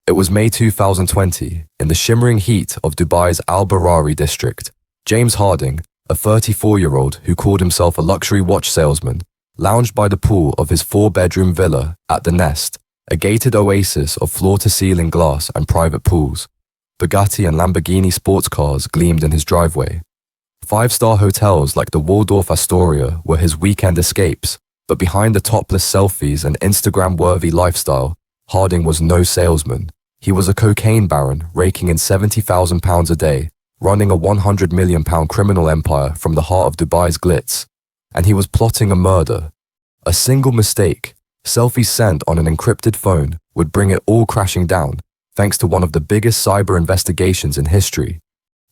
It was May 2020, in the shimmering heat of Dubai's Al Barari district. James Harding, a 34-year-old who called himself a luxury watch salesman, lounged by the pool of his 4-bedroom villa at The Nest, a gated oasis of floor-to-ceiling glass and private pools. Bugatti and Lamborghini sports cars gleamed in his driveway. 5-star hotels like the Waldorf Astoria were his weekend escapes, but behind the topless selfies and Instagram-worthy lifestyle, Harding was no salesman. He was a cocaine baron raking in £70,000 a day, running a £100 million criminal empire from the heart of Dubai's glitz. And he was plotting a murder. A single mistake, selfies sent on an encrypted phone, would bring it all crashing down, thanks to one of the biggest cyber investigations in history.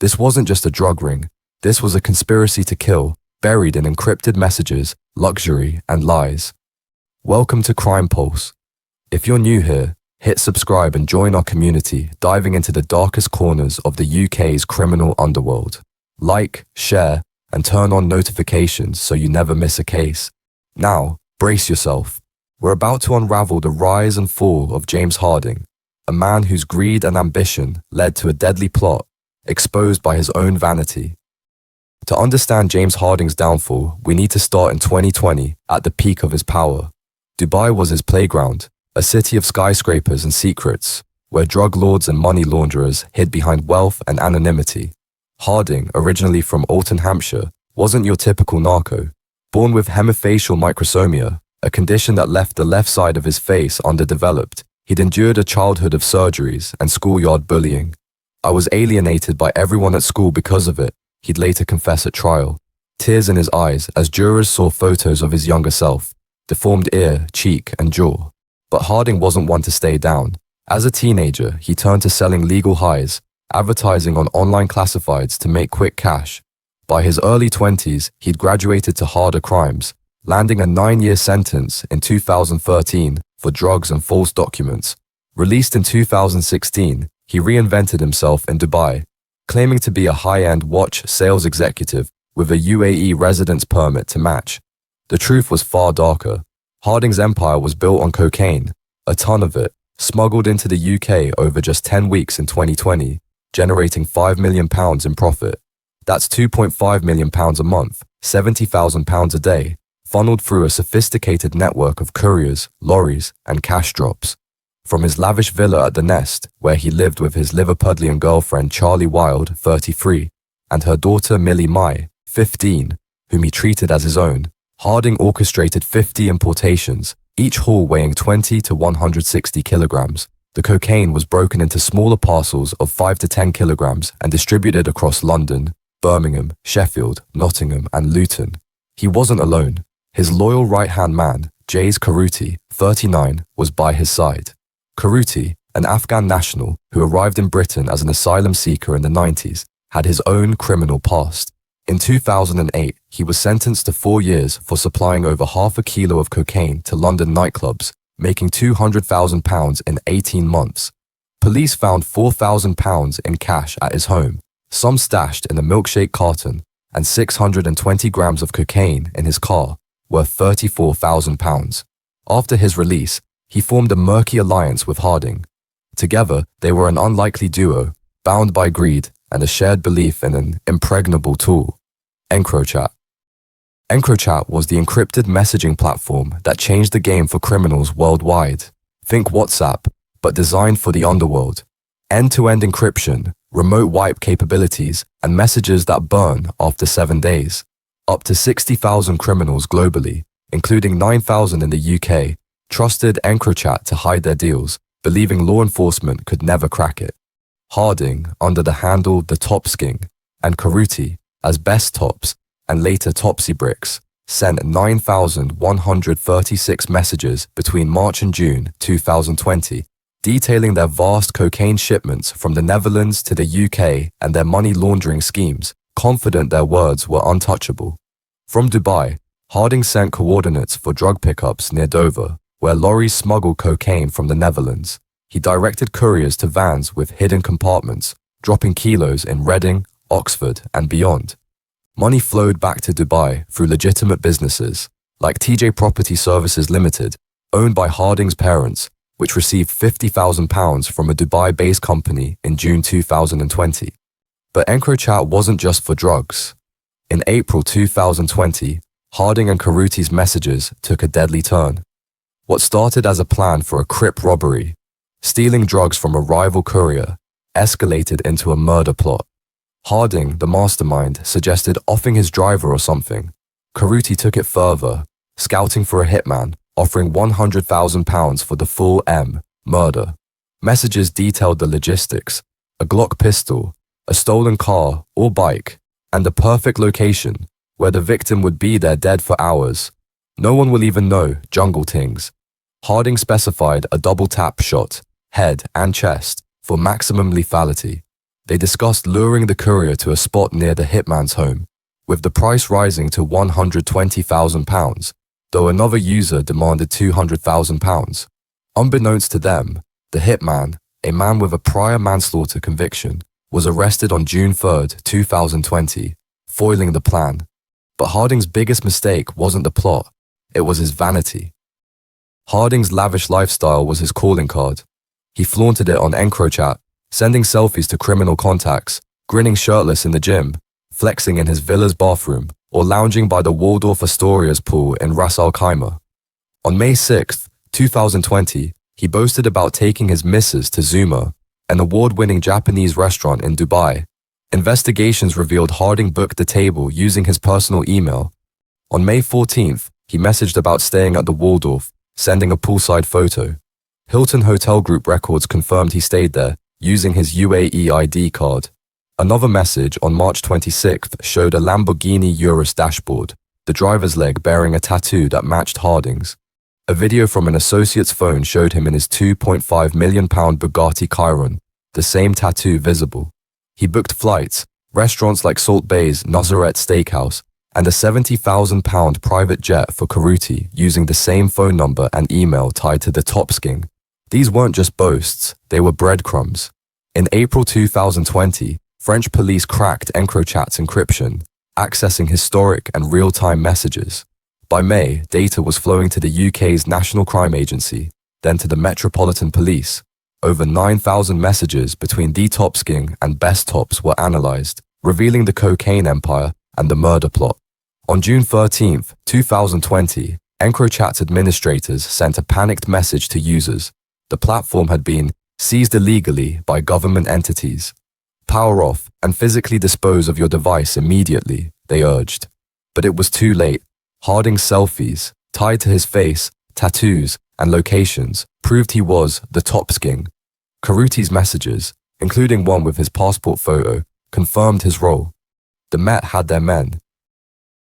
This wasn't just a drug ring. This was a conspiracy to kill, buried in encrypted messages, luxury, and lies. Welcome to Crime Pulse. If you're new here, hit subscribe and join our community, diving into the darkest corners of the UK's criminal underworld. Like, share, and turn on notifications so you never miss a case. Now, brace yourself. We're about to unravel the rise and fall of James Harding, a man whose greed and ambition led to a deadly plot, exposed by his own vanity. To understand James Harding's downfall, we need to start in 2020, at the peak of his power. Dubai was his playground, a city of skyscrapers and secrets, where drug lords and money launderers hid behind wealth and anonymity. Harding, originally from Alton, Hampshire, wasn't your typical narco. Born with hemifacial microsomia, a condition that left the left side of his face underdeveloped, he'd endured a childhood of surgeries and schoolyard bullying. "I was alienated by everyone at school because of it," he'd later confess at trial, tears in his eyes as jurors saw photos of his younger self, deformed ear, cheek, and jaw. But Harding wasn't one to stay down. As a teenager, he turned to selling legal highs, advertising on online classifieds to make quick cash. By his early 20s, he'd graduated to harder crimes, landing a 9-year sentence in 2013 for drugs and false documents. Released in 2016, he reinvented himself in Dubai, claiming to be a high-end watch sales executive with a UAE residence permit to match. The truth was far darker. Harding's empire was built on cocaine, a ton of it, smuggled into the UK over just 10 weeks in 2020, generating £5 million in profit. That's £2.5 million a month, £70,000 a day, funneled through a sophisticated network of couriers, lorries, and cash drops. From his lavish villa at The Nest, where he lived with his Liverpudlian girlfriend Charlie Wilde, 33, and her daughter Millie Mai, 15, whom he treated as his own, Harding orchestrated 50 importations, each haul weighing 20 to 160 kilograms. The cocaine was broken into smaller parcels of 5 to 10 kilograms and distributed across London, Birmingham, Sheffield, Nottingham, and Luton. He wasn't alone. His loyal right-hand man, Jays Karuti, 39, was by his side. Karuti, an Afghan national who arrived in Britain as an asylum seeker in the 90s, had his own criminal past. In 2008, he was sentenced to 4 years for supplying over half a kilo of cocaine to London nightclubs, making £200,000 in 18 months. Police found £4,000 in cash at his home, some stashed in a milkshake carton, and 620 grams of cocaine in his car, worth £34,000. After his release, he formed a murky alliance with Harding. Together, they were an unlikely duo, bound by greed and a shared belief in an impregnable tool: EncroChat. EncroChat was the encrypted messaging platform that changed the game for criminals worldwide. Think WhatsApp, but designed for the underworld. End-to-end encryption, remote wipe capabilities, and messages that burn after 7 days. Up to 60,000 criminals globally, including 9,000 in the UK, trusted EncroChat to hide their deals, believing law enforcement could never crack it. Harding, under the handle thetopsking, and Karuti, as Best Tops, and later Topsy Bricks, sent 9,136 messages between March and June 2020, detailing their vast cocaine shipments from the Netherlands to the UK and their money laundering schemes, confident their words were untouchable. From Dubai, Harding sent coordinates for drug pickups near Dover, where lorries smuggled cocaine from the Netherlands. He directed couriers to vans with hidden compartments, dropping kilos in Reading, Oxford, and beyond. Money flowed back to Dubai through legitimate businesses, like TJ Property Services Limited, owned by Harding's parents, which received £50,000 from a Dubai-based company in June 2020. But EncroChat wasn't just for drugs. In April 2020, Harding and Karuti's messages took a deadly turn. What started as a plan for a Crip robbery, stealing drugs from a rival courier, escalated into a murder plot. Harding, the mastermind, suggested offing his driver or something. Karuti took it further, scouting for a hitman, offering £100,000 for the full murder. Messages detailed the logistics, a Glock pistol, a stolen car or bike, and the perfect location where the victim would be there dead for hours. No one will even know, jungle tings. Harding specified a double tap shot, head and chest, for maximum lethality. They discussed luring the courier to a spot near the hitman's home, with the price rising to £120,000, though another user demanded £200,000. Unbeknownst to them, the hitman, a man with a prior manslaughter conviction, was arrested on June 3, 2020, foiling the plan. But Harding's biggest mistake wasn't the plot, it was his vanity. Harding's lavish lifestyle was his calling card. He flaunted it on EncroChat, sending selfies to criminal contacts, grinning shirtless in the gym, flexing in his villa's bathroom, or lounging by the Waldorf Astoria's pool in Ras Al Khaimah. On May 6, 2020, he boasted about taking his missus to Zuma, an award-winning Japanese restaurant in Dubai. Investigations revealed Harding booked the table using his personal email. On May 14th, he messaged about staying at the Waldorf, sending a poolside photo. Hilton Hotel Group records confirmed he stayed there, using his UAE ID card. Another message on March 26th showed a Lamborghini Urus dashboard, the driver's leg bearing a tattoo that matched Harding's. A video from an associate's phone showed him in his £2.5 million Bugatti Chiron, the same tattoo visible. He booked flights, restaurants like Salt Bae's Nazareth Steakhouse, and a £70,000 private jet for Karuti using the same phone number and email tied to the thetopsking. These weren't just boasts, they were breadcrumbs. In April 2020, French police cracked EncroChat's encryption, accessing historic and real-time messages. By May, data was flowing to the UK's National Crime Agency, then to the Metropolitan Police. Over 9,000 messages between thetopsking and best tops were analysed, revealing the cocaine empire and the murder plot. On June 13, 2020, EncroChat's administrators sent a panicked message to users. The platform had been seized illegally by government entities. Power off and physically dispose of your device immediately, they urged. But it was too late. Harding's selfies, tied to his face, tattoos, and locations, proved he was the thetopsking. Karuti's messages, including one with his passport photo, confirmed his role. The Met had their men.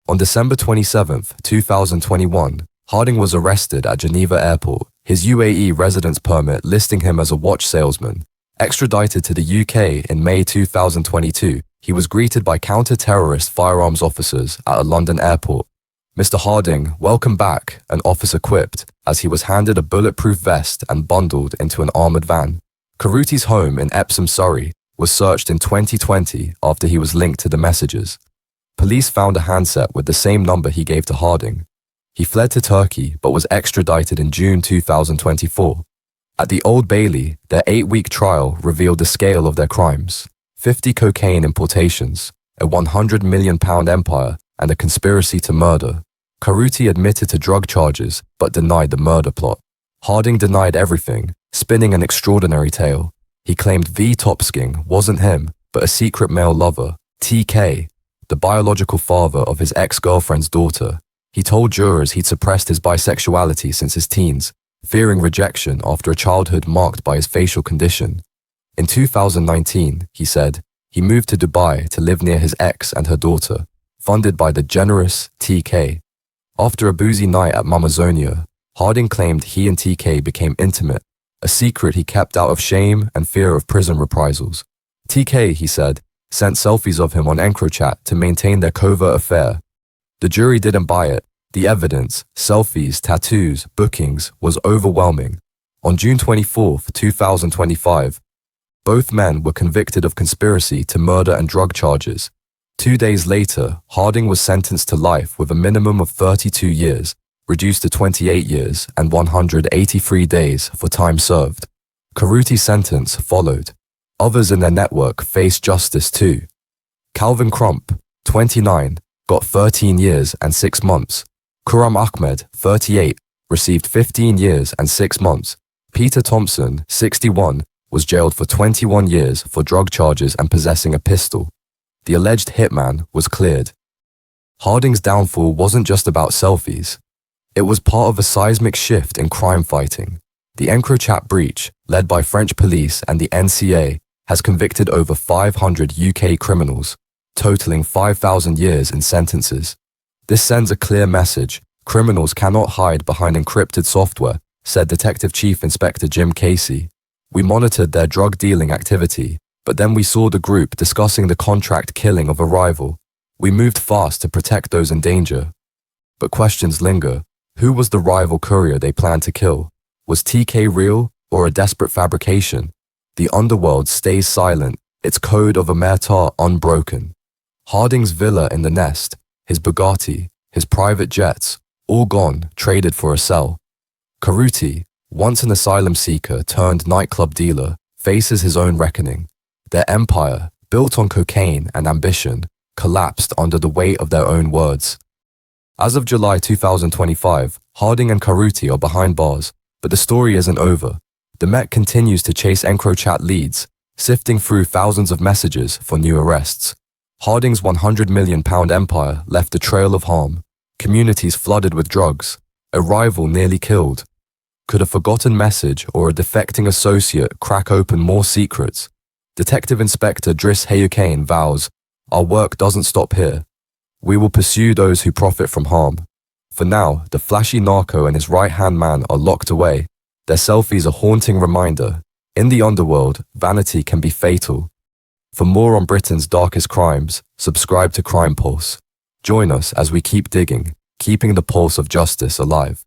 On December 27, 2021, Harding was arrested at Geneva Airport, his UAE residence permit listing him as a watch salesman. Extradited to the UK in May 2022, he was greeted by counter-terrorist firearms officers at a London airport. Mr. Harding, welcome back, an officer quipped, as he was handed a bulletproof vest and bundled into an armoured van. Karuti's home in Epsom, Surrey, was searched in 2020 after he was linked to the messages. Police found a handset with the same number he gave to Harding. He fled to Turkey but was extradited in June 2024. At the Old Bailey, their 8-week trial revealed the scale of their crimes: 50 cocaine importations, a £100 million empire, and a conspiracy to murder. Karuti admitted to drug charges but denied the murder plot. Harding denied everything, spinning an extraordinary tale. He claimed thetopsking wasn't him, but a secret male lover, TK, the biological father of his ex-girlfriend's daughter. He told jurors he'd suppressed his bisexuality since his teens, fearing rejection after a childhood marked by his facial condition. In 2019, he said, he moved to Dubai to live near his ex and her daughter, funded by the generous TK. After a boozy night at Mamazonia, Harding claimed he and TK became intimate, a secret he kept out of shame and fear of prison reprisals. TK, he said, sent selfies of him on EncroChat to maintain their covert affair. The jury didn't buy it. The evidence, selfies, tattoos, bookings, was overwhelming. On June 24, 2025, both men were convicted of conspiracy to murder and drug charges. 2 days later, Harding was sentenced to life with a minimum of 32 years, reduced to 28 years and 183 days for time served. Karuti's sentence followed. Others in their network faced justice too. Calvin Crump, 29, got 13 years and 6 months. Kuram Ahmed, 38, received 15 years and 6 months. Peter Thompson, 61, was jailed for 21 years for drug charges and possessing a pistol. The alleged hitman was cleared. Harding's downfall wasn't just about selfies. It was part of a seismic shift in crime fighting. The EncroChat breach, led by French police and the NCA, has convicted over 500 UK criminals, totaling 5,000 years in sentences. This sends a clear message: criminals cannot hide behind encrypted software, said Detective Chief Inspector Jim Casey. We monitored their drug dealing activity, but then we saw the group discussing the contract killing of a rival. We moved fast to protect those in danger. But questions linger. Who was the rival courier they planned to kill? Was TK real or a desperate fabrication? The underworld stays silent, its code of omerta unbroken. Harding's villa in the Nest, his Bugatti, his private jets, all gone, traded for a cell. Karuti, once an asylum seeker turned nightclub dealer, faces his own reckoning. Their empire, built on cocaine and ambition, collapsed under the weight of their own words. As of July 2025, Harding and Karuti are behind bars, but the story isn't over. The Met continues to chase EncroChat leads, sifting through thousands of messages for new arrests. Harding's £100 million empire left a trail of harm, communities flooded with drugs, a rival nearly killed. Could a forgotten message or a defecting associate crack open more secrets? Detective Inspector Driss Hayukane vows, "Our work doesn't stop here. We will pursue those who profit from harm." For now, the flashy narco and his right-hand man are locked away. Their selfies a haunting reminder. In the underworld, vanity can be fatal. For more on Britain's darkest crimes, subscribe to Crime Pulse. Join us as we keep digging, keeping the pulse of justice alive.